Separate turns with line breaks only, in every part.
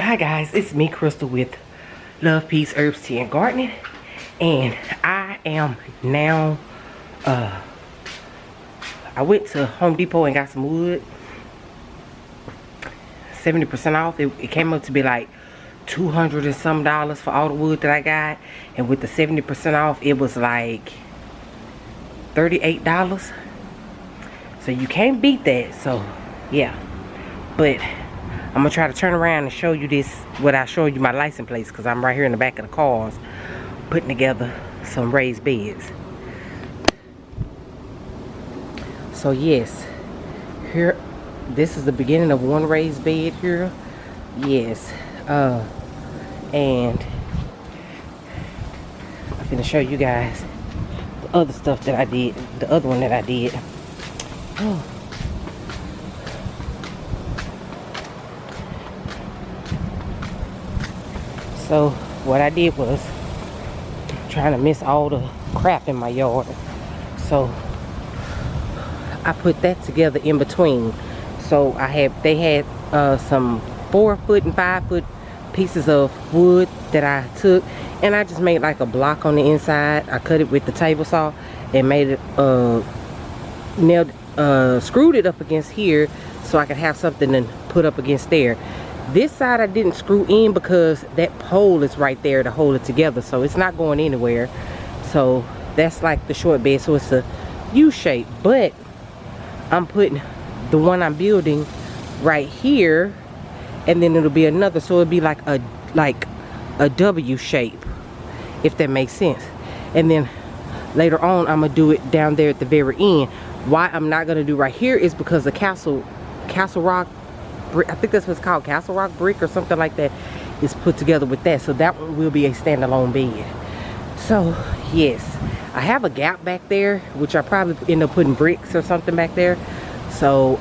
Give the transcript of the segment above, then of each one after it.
Hi guys, it's me, Crystal, with Love, Peace, Herbs, Tea, and Gardening. And I am now, I went to Home Depot and got some wood. 70% off. It came up to be like $200 and some for all the wood that I got. And with the 70% off, it was like $38. So you can't beat that. So, yeah. But I'm gonna try to turn around and show you this, what I showed you my license plates, because I'm right here in the back of the cars putting together some raised beds. So yes, here, this is the beginning of one raised bed here. Yes, and I'm gonna show you guys the other stuff that I did, the other one that I did. Oh. So what I did was trying to miss all the crap in my yard. So I put that together in between. So they had some 4-foot and 5-foot pieces of wood that I took, and I just made like a block on the inside. I cut it with the table saw and made it screwed it up against here so I could have something to put up against there. This side I didn't screw in because that pole is right there to hold it together, so it's not going anywhere. So that's like the short bed, so it's a U shape. But I'm putting the one I'm building right here, and then it'll be another, so it'll be like a W shape, if that makes sense. And then later on I'm gonna do it down there at the very end. Why I'm not gonna do right here is because the Castle Rock, I think that's what it's called, Castle Rock brick or something like that, is put together with that. So that one will be a standalone bed. So yes, I have a gap back there, which I probably end up putting bricks or something back there. So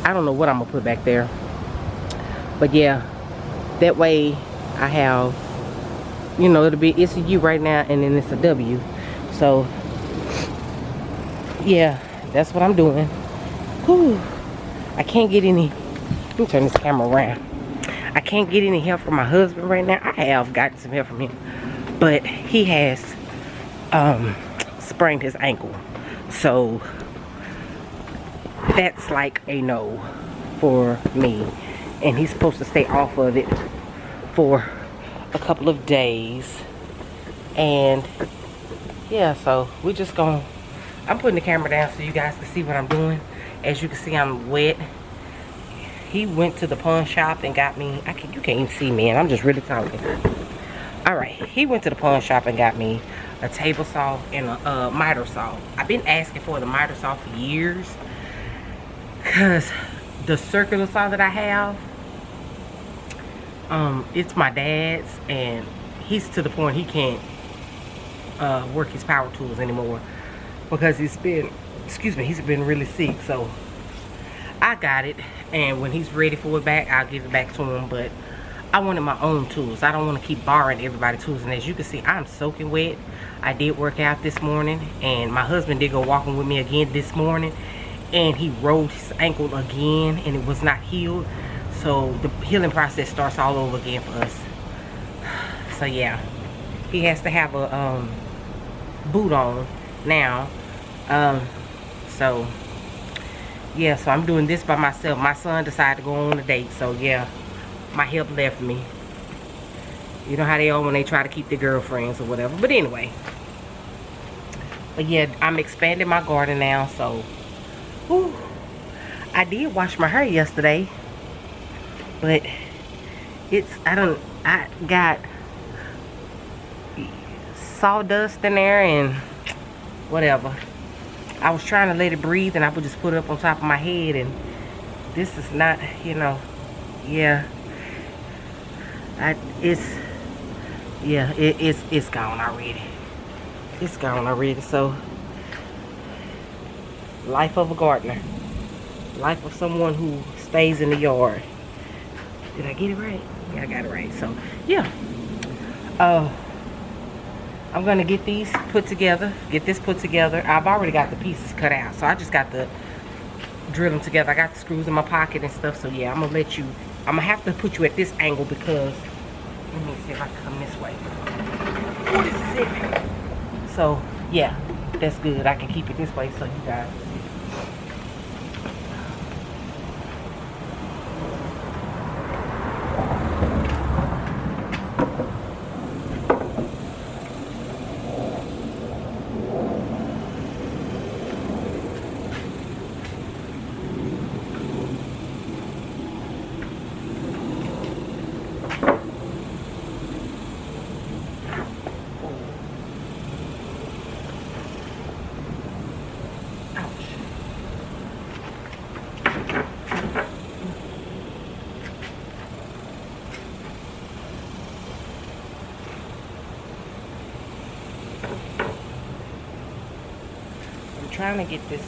I don't know what I'm gonna put back there, but yeah, that way I have, you know, it's a U right now and then it's a W. So yeah, that's what I'm doing. Whew. I can't get any, let me turn this camera around. I can't get any help from my husband right now. I have gotten some help from him, but he has sprained his ankle. So that's like a no for me. And he's supposed to stay off of it for a couple of days. And yeah, so we're just gonna, I'm putting the camera down so you guys can see what I'm doing. As you can see, I'm wet. He went to the pawn shop and got me, you can't even see me, and I'm just really talking. Alright, he went to the pawn shop and got me a table saw and a miter saw. I've been asking for the miter saw for years, because the circular saw that I have, it's my dad's, and he's to the point he can't work his power tools anymore because he's been really sick. So I got it, and when he's ready for it back, I'll give it back to him. But I wanted my own tools. I don't want to keep borrowing everybody's tools. And as you can see, I'm soaking wet. I did work out this morning, and my husband did go walking with me again this morning, and he rolled his ankle again, and it was not healed. So the healing process starts all over again for us. So yeah, he has to have a boot on now. So yeah, so I'm doing this by myself. My son decided to go on a date, so yeah, my help left me. You know how they are when they try to keep their girlfriends or whatever. But anyway, but yeah, I'm expanding my garden now. So whew, I did wash my hair yesterday, but I got sawdust in there and whatever. I was trying to let it breathe, and I would just put it up on top of my head, and this is not, you know, yeah, it's gone already. It's gone already. So life of a gardener, life of someone who stays in the yard. Did I get it right? Yeah, I got it right. So yeah, I'm gonna get these put together, get this put together. I've already got the pieces cut out, so I just got to drill them together. I got the screws in my pocket and stuff, so yeah, I'm gonna let you I'm gonna have to put you at this angle because let me see if I can come this way. Oh, this is it. So yeah, that's good. I can keep it this way so you guys can see. Trying to get this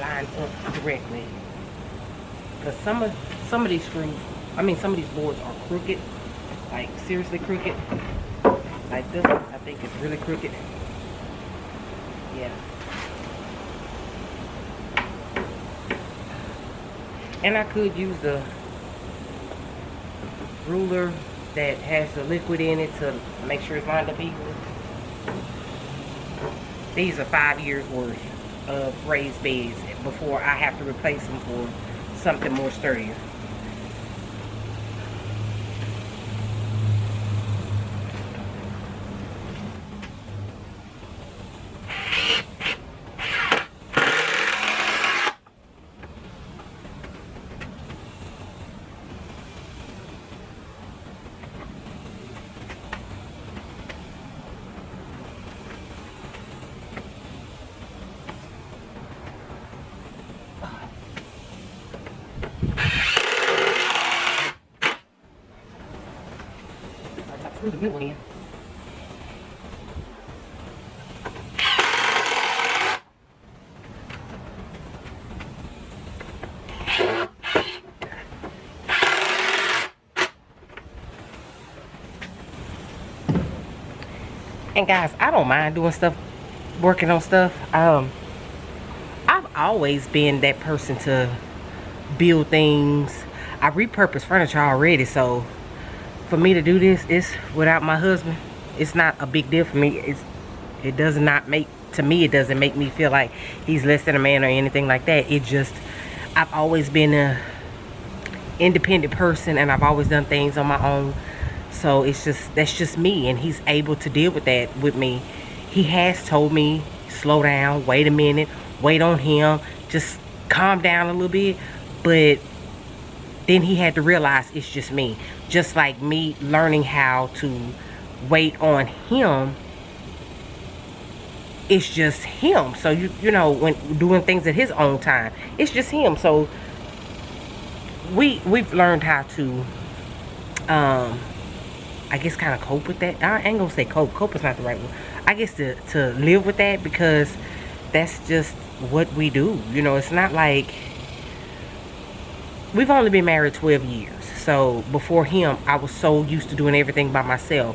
lined up correctly because some of these screws, some of these boards are crooked, like seriously crooked. Like this one, I think it's really crooked. Yeah. And I could use the ruler that has the liquid in it to make sure it's lined up equally. These are 5 years worth of raised beds before I have to replace them for something more sturdier. Screw the middle in. And guys, I don't mind doing stuff, working on stuff. I've always been that person to build things. I repurpose furniture already, so for me to do this, it's without my husband, it's not a big deal for me. It does not make, to me, it doesn't make me feel like he's less than a man or anything like that. It just, I've always been a independent person and I've always done things on my own. So it's just, that's just me, and he's able to deal with that with me. He has told me, slow down, wait a minute, wait on him, just calm down a little bit. But then he had to realize it's just me. Just like me learning how to wait on him, it's just him. So you know, when doing things at his own time, it's just him. So we've learned how to I guess kind of cope with that. I ain't gonna say cope. Cope is not the right word. I guess to live with that, because that's just what we do. You know, it's not like, we've only been married 12 years. So before him, I was so used to doing everything by myself.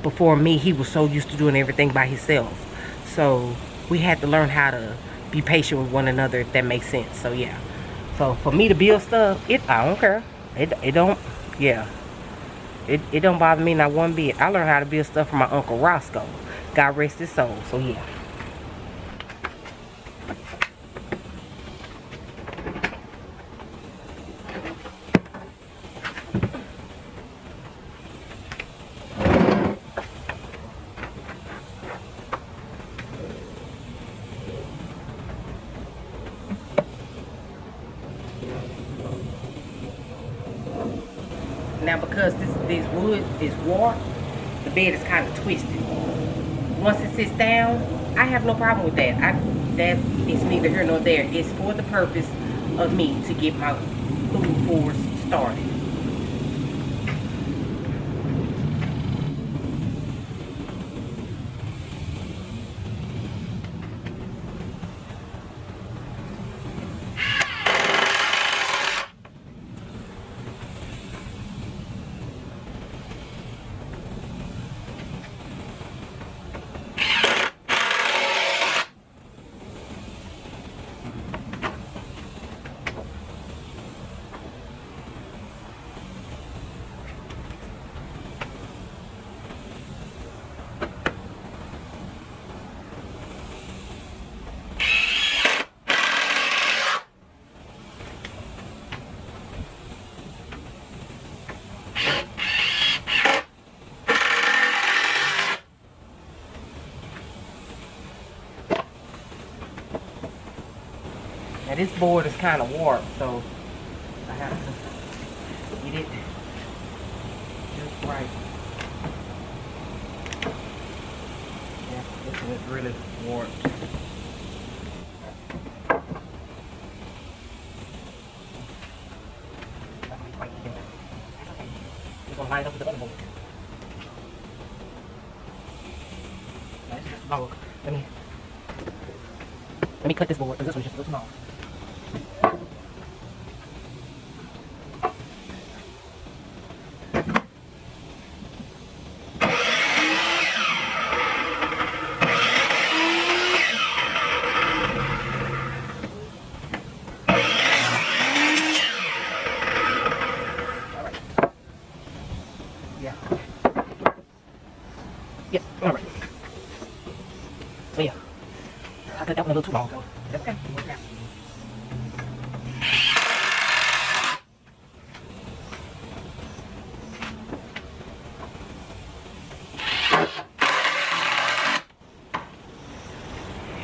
Before me, he was so used to doing everything by himself. So we had to learn how to be patient with one another, if that makes sense. So yeah. So for me to build stuff, I don't care. It don't, yeah. It don't bother me not one bit. I learned how to build stuff from my Uncle Roscoe. God rest his soul. So yeah. Now because this wood is warped, the bed is kind of twisted. Once it sits down, I have no problem with that. That is neither here nor there. It's for the purpose of me to get my food force started. Now this board is kind of warped, so I have to get it just right. Yeah, this one is really warped. It's gonna line up with the other board. Oh, let me cut this board because this one's just a little small. Yeah, all right. So yeah, I cut that one a little too long, so that's okay.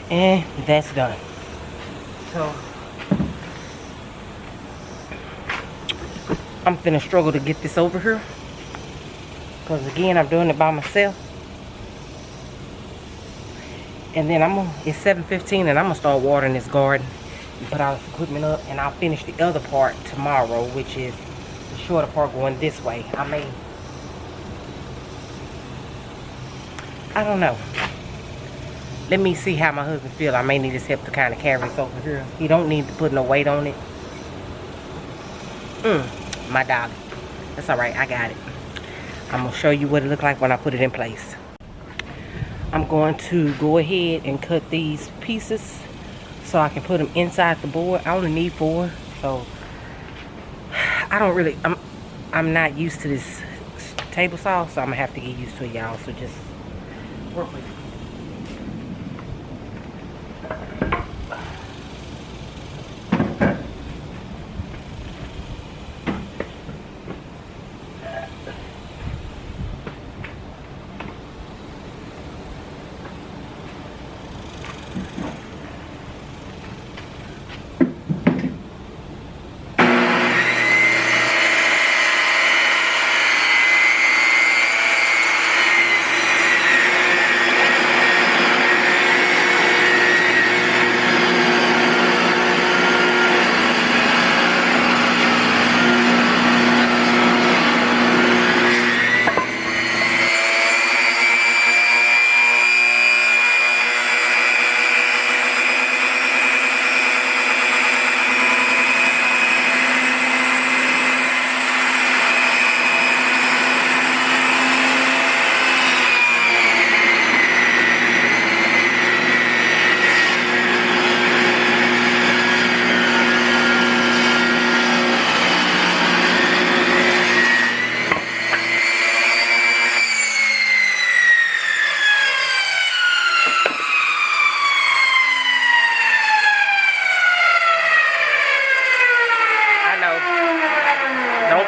And that's done. So I'm finna struggle to get this over here, because again, I'm doing it by myself. And then it's 7:15 and I'm gonna start watering this garden and put all this equipment up, and I'll finish the other part tomorrow, which is the shorter part going this way. I don't know. Let me see how my husband feels. I may need his help to kind of carry this over here. He don't need to put no weight on it. My dog. That's all right, I got it. I'm gonna show you what it looks like when I put it in place. I'm going to go ahead and cut these pieces so I can put them inside the board. I only need 4, so I don't really, I'm not used to this table saw, so I'm gonna have to get used to it, y'all. So just work with it.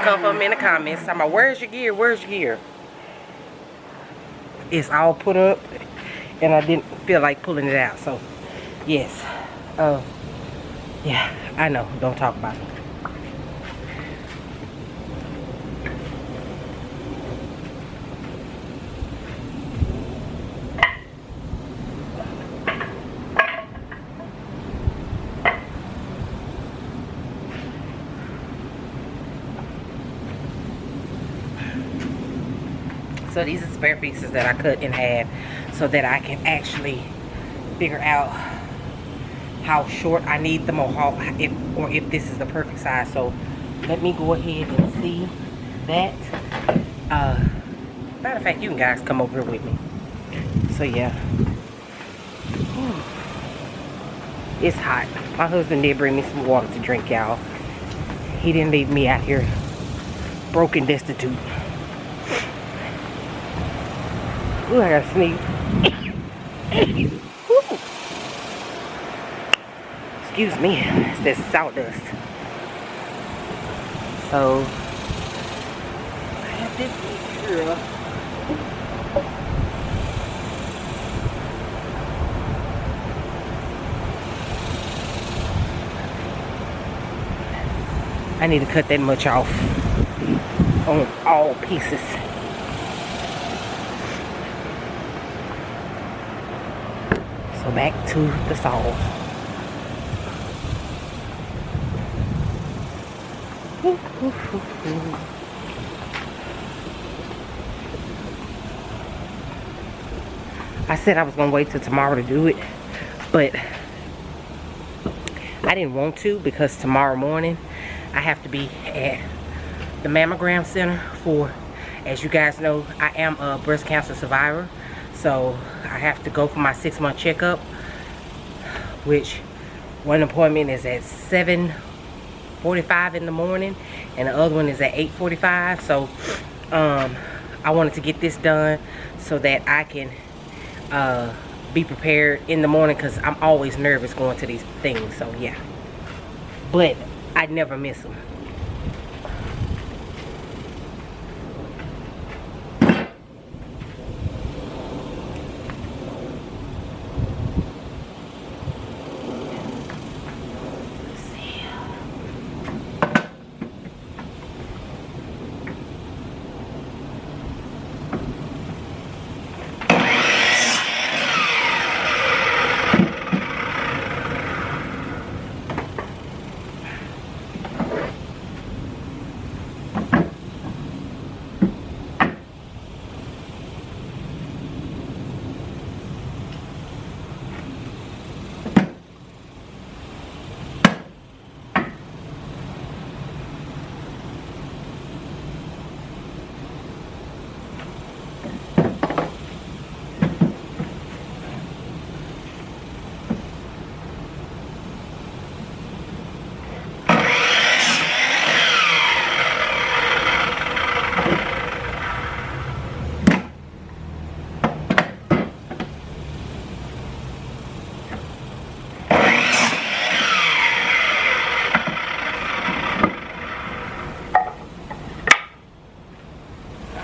Come from in the comments talking about, where's your gear, where's your gear? It's all put up and I didn't feel like pulling it out, so yes. Yeah, I know, don't talk about it. So these are spare pieces that I cut in half so that I can actually figure out how short I need them, or if this is the perfect size. So let me go ahead and see that. Matter of fact, you guys come over here with me. So yeah. It's hot. My husband did bring me some water to drink, y'all. He didn't leave me out here broke and destitute. Ooh, I gotta sneeze. Excuse me, it's that sawdust. So, I have this piece here. I need to cut that much off on all pieces. So back to the saws. I said I was gonna wait till tomorrow to do it, but I didn't want to because tomorrow morning I have to be at the mammogram center for, as you guys know, I am a breast cancer survivor. So I have to go for my 6-month checkup, which one appointment is at 7:45 in the morning and the other one is at 8:45. So I wanted to get this done so that I can be prepared in the morning, because I'm always nervous going to these things. So yeah, but I never miss them.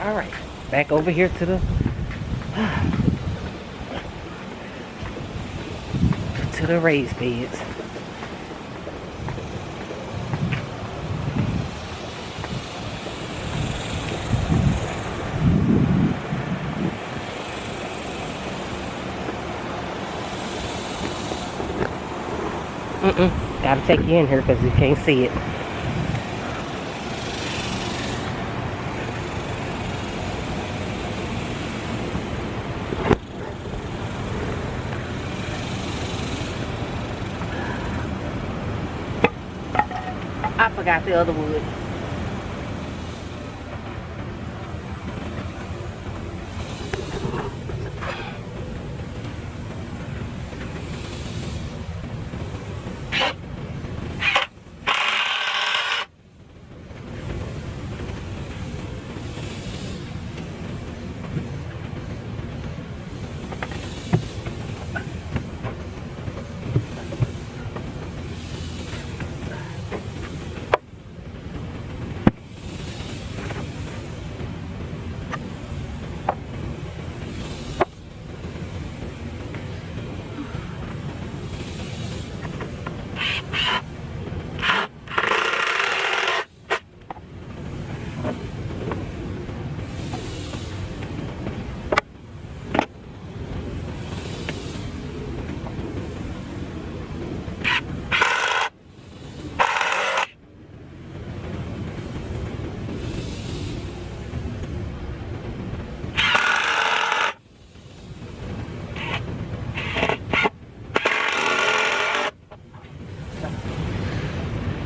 Alright, back over here to the raised beds. Gotta take you in here because you can't see it. I forgot the other wood.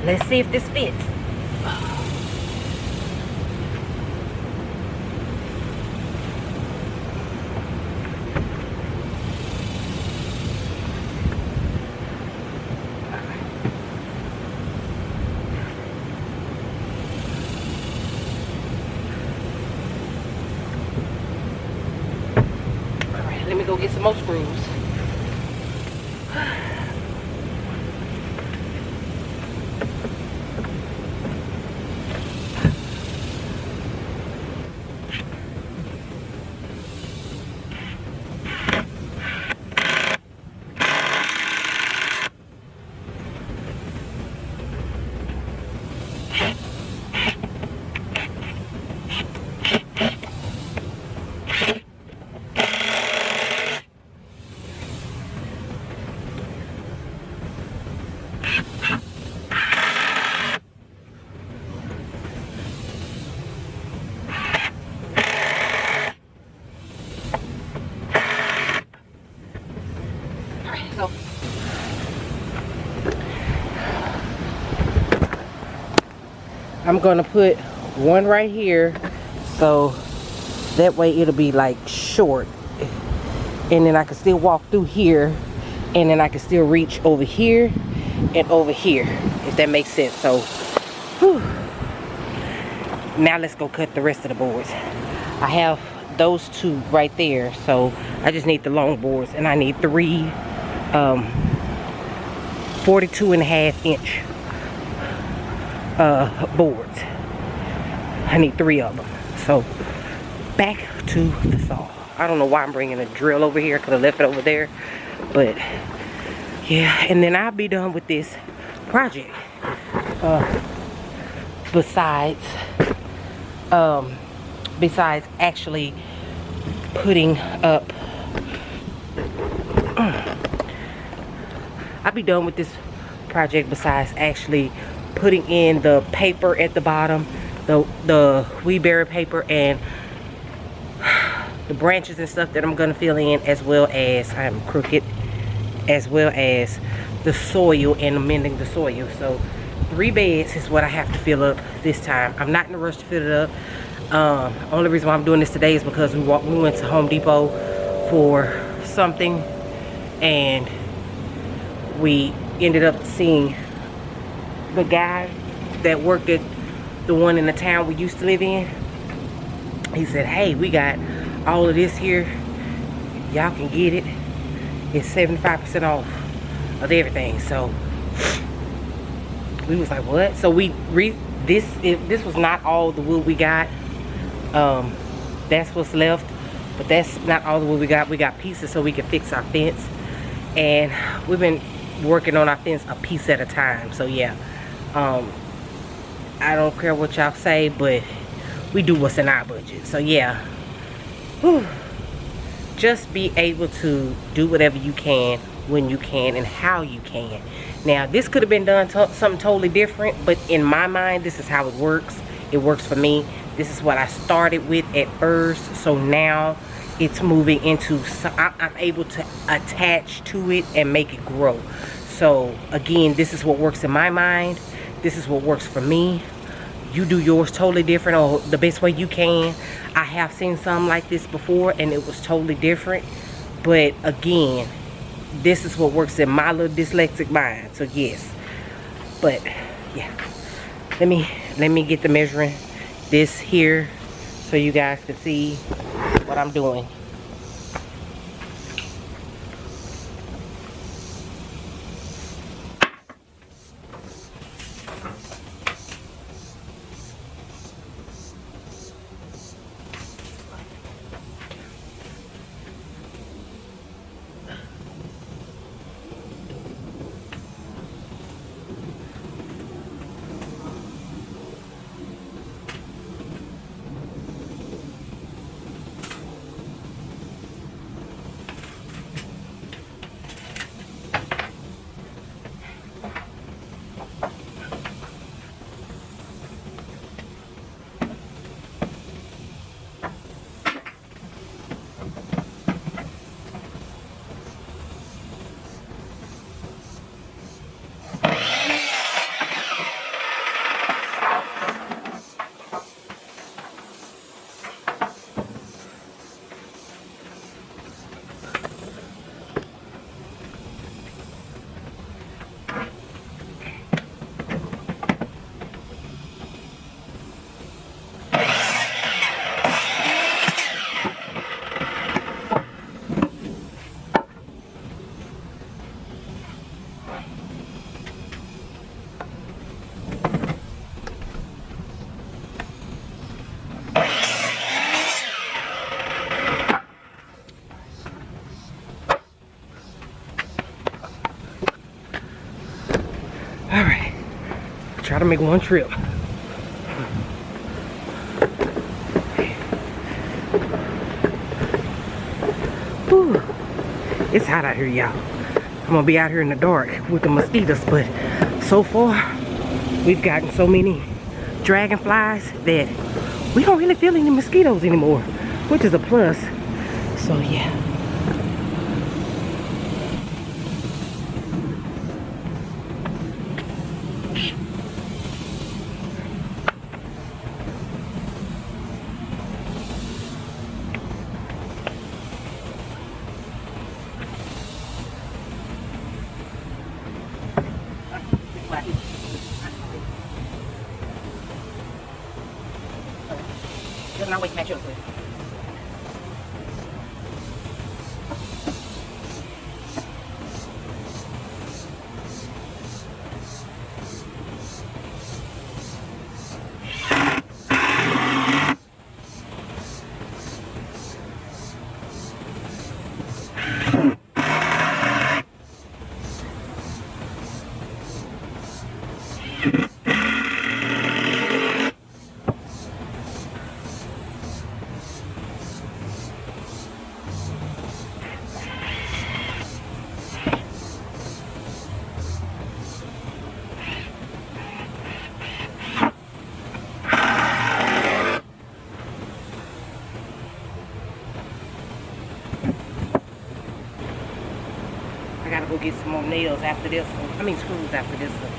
Let's see if this fits. Alright, let me go get some more screws. I'm gonna put one right here, so that way it'll be like short, and then I can still walk through here, and then I can still reach over here and over here, if that makes sense. So whew. Now let's go cut the rest of the boards. I have those two right there, so I just need the long boards, and I need 3 42.5-inch boards. I need 3 of them. So back to the saw. I don't know why I'm bringing a drill over here, because I left it over there, but yeah. And then I'll be done with this project. Besides actually putting up, I'll be done with this project besides actually putting in the paper at the bottom, the weedberry paper, and the branches and stuff that I'm gonna fill in, as well as, I'm crooked, as well as the soil and amending the soil. So 3 beds is what I have to fill up this time. I'm not in a rush to fill it up. Only reason why I'm doing this today is because we went to Home Depot for something, and we ended up seeing the guy that worked at the one in the town we used to live in. He said, hey, we got all of this here, y'all can get it. It's 75% off of everything. So we was like, what? So this was not all the wood we got. That's what's left, but that's not all the wood we got. We got pieces so we can fix our fence, and we've been working on our fence a piece at a time. So yeah, I don't care what y'all say, but we do what's in our budget. So yeah, whew. Just be able to do whatever you can, when you can, and how you can. Now this could have been done something totally different, but in my mind, this is how it works. It works for me. This is what I started with at first, so now it's moving into, I'm able to attach to it and make it grow. So again, this is what works in my mind. This is what works for me. You do yours totally different, or the best way you can. I have seen some like this before, and it was totally different. But again, this is what works in my little dyslexic mind. So yes, but yeah, let me get the measuring this here so you guys can see what I'm doing. Alright, try to make one trip. Whew. It's hot out here, y'all. I'm gonna be out here in the dark with the mosquitoes, but so far we've gotten so many dragonflies that we don't really feel any mosquitoes anymore, which is a plus. So yeah. and I'll wait to match up with. I gotta go get some more nails after this one. I mean screws after this one.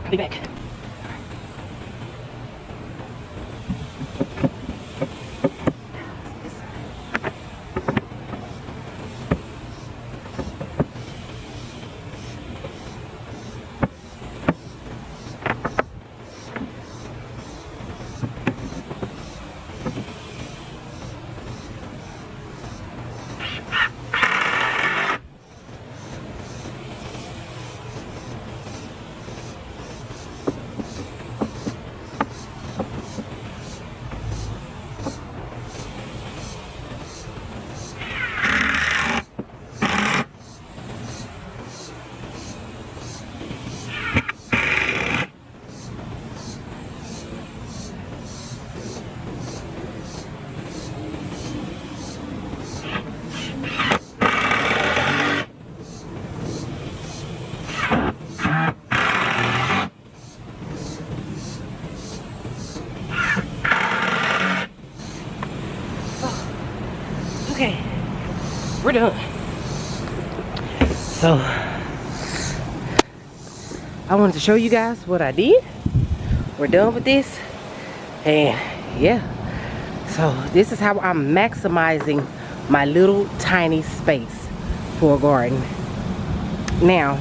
I'll be back. Okay, we're done. So, I wanted to show you guys what I did. We're done with this. And yeah, so this is how I'm maximizing my little tiny space for a garden. Now,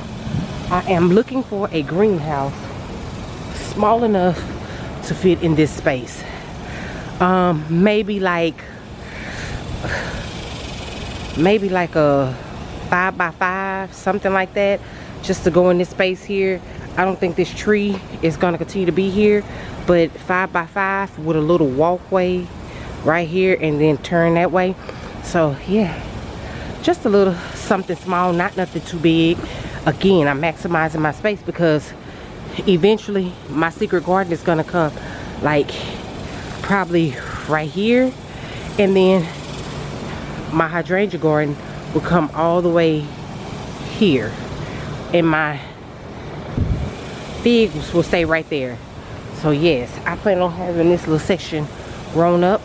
I am looking for a greenhouse small enough to fit in this space. Maybe like a 5x5, something like that, just to go in this space here. I don't think this tree is going to continue to be here, but 5x5 with a little walkway right here and then turn that way. So yeah, just a little something small, not nothing too big. Again, I'm maximizing my space because eventually my secret garden is going to come like probably right here, and then my hydrangea garden will come all the way here, and my figs will stay right there. So yes, I plan on having this little section grown up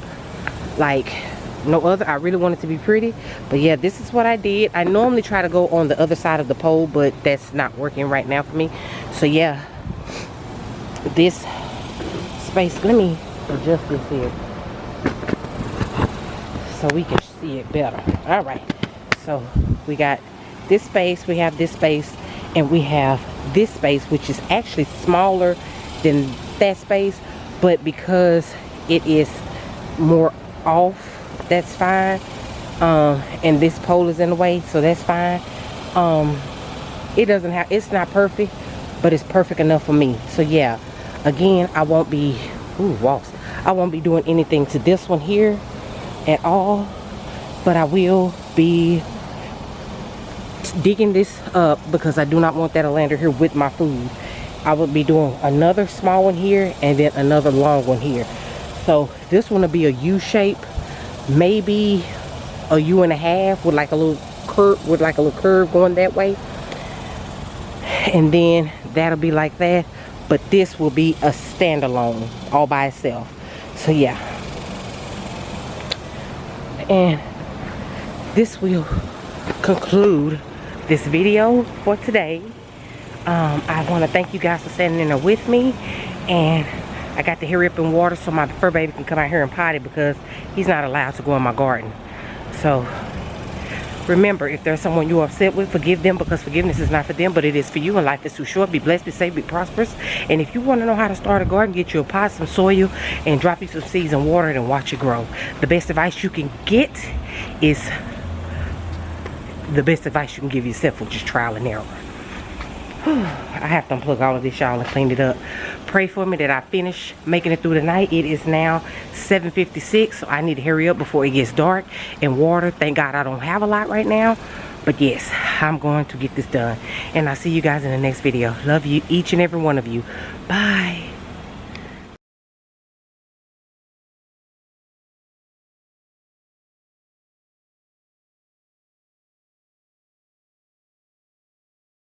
like no other. I really want it to be pretty, but yeah, this is what I did. I normally try to go on the other side of the pole, but that's not working right now for me. So yeah, this space, let me adjust this here so we can see it better. All right, so we got this space, we have this space, and we have this space, which is actually smaller than that space, but because it is more off, that's fine. And this pole is in the way, so that's fine. It doesn't have, it's not perfect, but it's perfect enough for me. So yeah, again, I won't be I won't be doing anything to this one here at all, but I will be digging this up because I do not want that Alander here with my food. I will be doing another small one here and then another long one here. So this one will be a U shape, maybe a U1/2 with like a little curve, going that way, and then that'll be like that. But this will be a standalone all by itself. So yeah, and this will conclude this video for today. I want to thank you guys for standing in there with me, and I got to hurry up in water so my fur baby can come out here and potty because he's not allowed to go in my garden. So Remember, if there's someone you're upset with, forgive them, because forgiveness is not for them, but it is for you, and life is too short. Be blessed, be safe, be prosperous. And if you want to know how to start a garden, get you a pot, some soil, and drop you some seeds and water it and watch it grow. The best advice you can get is the best advice you can give yourself, which is trial and error. I have to unplug all of this, y'all, and clean it up. Pray for me that I finish making it through the night. It is now 7:56, so I need to hurry up before it gets dark. And water, thank God I don't have a lot right now. But yes, I'm going to get this done. And I'll see you guys in the next video. Love you, each and every one of you. Bye.